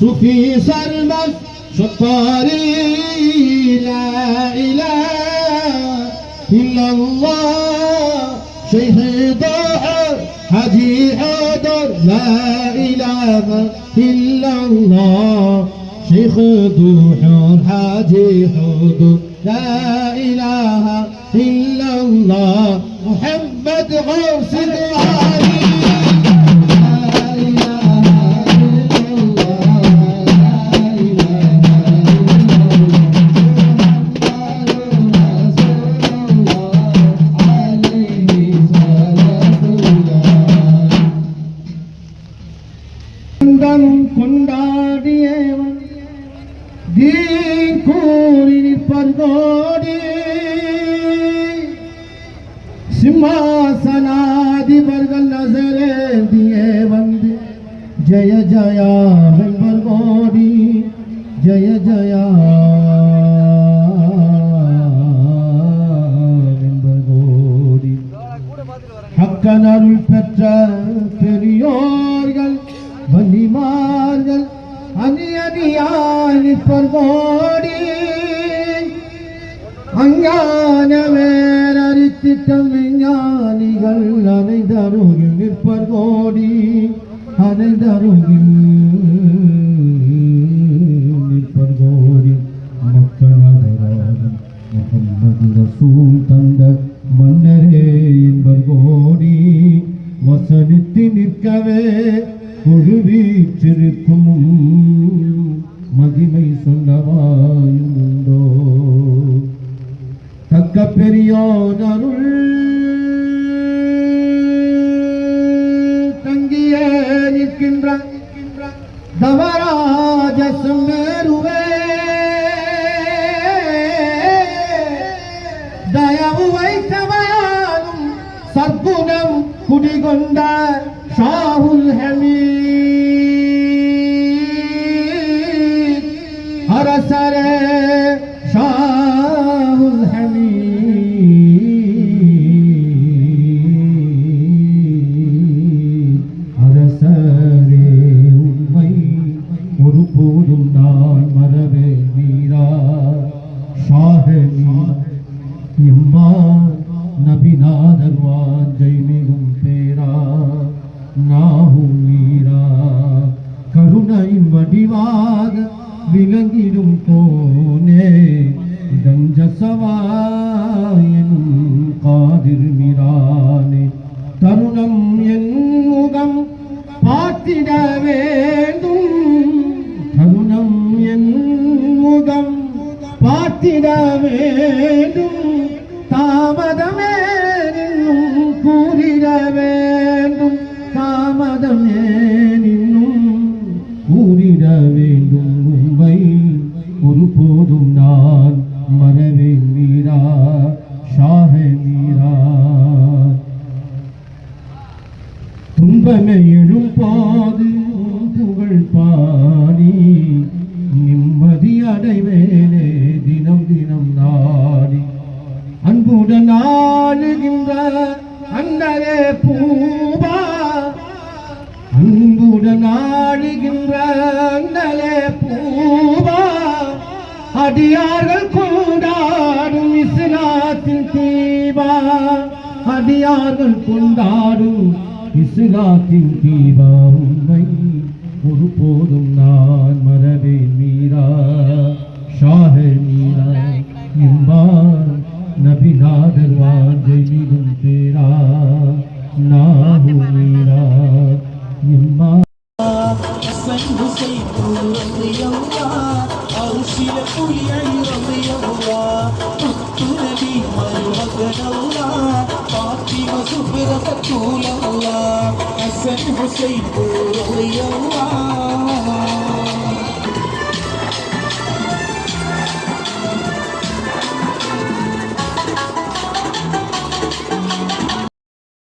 صوفي سرمس شطاري لا إله إلا الله شيخ ضاحر حجي حضر لا إله إلا الله شيخ ضحر حجي حضر لا إله إلا الله محمد غوث العالي கொண்டாடியவன் தீன் கூறி நிற்பதோடி சிம்மாசனாதிபர்கள் நசரேந்தியே வந்து ஜய ஜயா வெண்பர்கோடி ஜய ஜயா வெண்பர்கோடி ஹக்கன் அருள் பெற்ற பெரியோர்கள் வலிமார்கள் அணி அணியாய் நிற்பர்கோடி அஞ்ஞான வேறறித்திட்டம் விஞ்ஞானிகள் அனைதருகில் நிற்பர்கோடி அனைதருகில் நிற்பர்கோடி மக்களாதராகும் முகம்மது ரசூல் தந்த மன்னரே என்பர்கோடி வசனித்து நிற்கவே கொழுவீற்றிருக்கும் மகிமை சொல்லவாயும் உண்டோ தக்க பெரியோர் அருள் தங்கியே நிற்கின்ற தவராஜ சுமேருவே தயவு வைத்தவனும் சற்குணம் குடிகொண்ட ஷாஹுல் ஹமீத் அரசரே ஷாஹுல் ஹமீத் அரசரே உம்மை ஒருபோதும் நான் மறவே மீரா ஷாஹனி இம்மா நபிநாதர் வாஞ்சை மிகும் பேரா நாகும் மீரா கருணையின் வடிவாக விளங்கிடும் போனே இதஞ்சசவாயன் காதிர் மீரானே தருணம் என் முகம் பார்த்திட வேண்டும் தருணம் என் முகம் பார்த்திட வேண்டும் தாமதமே நின்னும் கூறிட வேண்டும் தாமதமே நின்னும் கூறிட வேண்டும் உம்மை ஒருபோதும் நான் மறவேன் மீரா ஷாஹ மீரா துன்பமே எழும் போது புகழ் பாடி நிம்மதி அடைவேனே தினம் தினம் நாடி அன்புடன் ஆளுகின்ற அண்ணலே பூபா அன்புடன் ஆளுகின்ற அண்ணலே பூபா அடியார்கள் கொண்டாடும் இஸ்லாத்தின் தீபா அடியார்கள் கொண்டாடும் இஸ்லாத்தின் தீபா உண்மை ஒருபோதும் நான் மறவேன் மீரா ஷாஹ மீரா இம்பான் நபிநாதர் வாஞ்சை மிகும் பேரா நாகு மீரா இம்பான் حسن حسين رضي الله أرسل قليل رضي الله أخت نبي مرغبنا الله فاطمة زهرة طول الله حسن حسين رضي الله